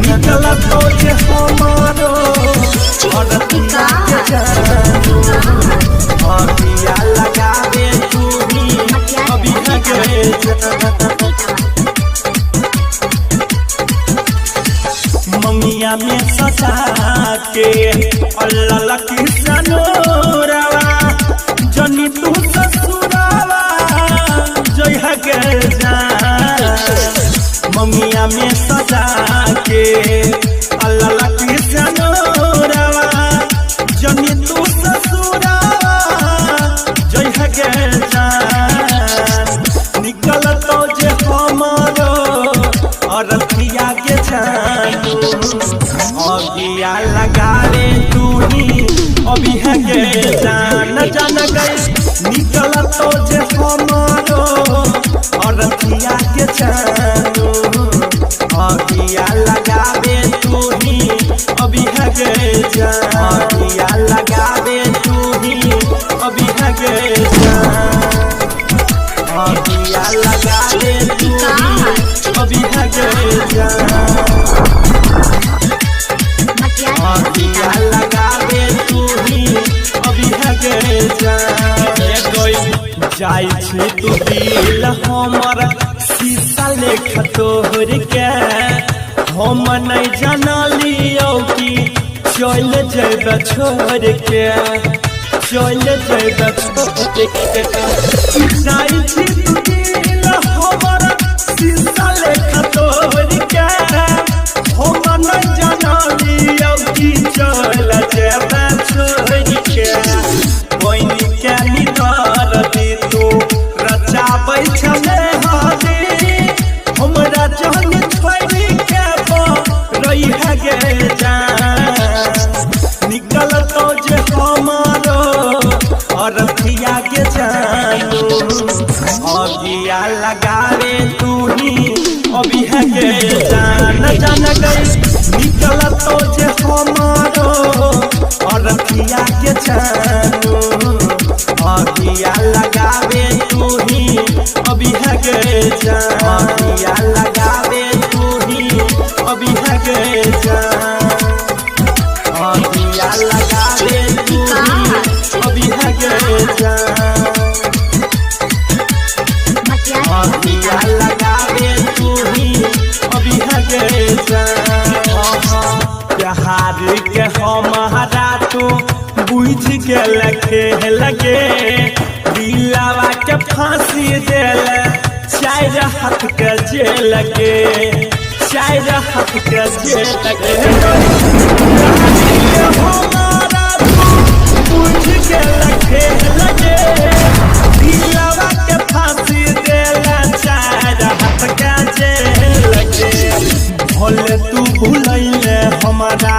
निकला तो जे हमारो औरतिया के जानू अबिया लगावे तू ही अभी हगे मंगिया में सजा के अल्लाह लकी सनोरवा जनी तू ससुरावा जय हगे मंगिया में सजा के अल्लाह लकी सनोरवा जनी तू ससुरावा जय हगे निकल तो जे हमारो औरतिया के जानू अगिया लगा रे तू ही अभी हगे जान गई निकल तो जे हमारो औरतिया के जानू अगिया लगा रे तू ही अभी हगे अगिया लगा रे तू ही अभी हगे अगिया लगा रे तू ही अभी हगे अगिया लगा रे तू ही अभी हगे जाई छे तू दिल हमर शीशा लेख तोहर के हम नहीं जानलियो कि चल जेब छोड़ के चल जेब छोड़ के जाई छे तू दिल हमर शीशा लेख तोहर के हम नहीं जानलियो कि चल जेब छोड़ के कोई के निदार दे तू रचाबै छले हादी हमरा जान छोड़ी के रही हगे निकल तो जे हमारो औरतिया के जानू अगिया लगा रे तू ही अभी हगे जान गई निकल तो जे हमारो औरतिया के जानू अगिया लगा रे तू ही अभी हगे अगिया लगा रे तू ही अभी हगे अगिया लगा रे तू ही अभी हगे अगिया लगा रे तू ही अभी हगे प्यार के हमारा तू बुझ के लगे दिलावा के फांसी देल चार हाथ के जेल के चार हाथ के जेल के हमारा बुझ के लगे दिलावा के फांसी देल चार हाथ के जेल के भले तू भूलैले हमारा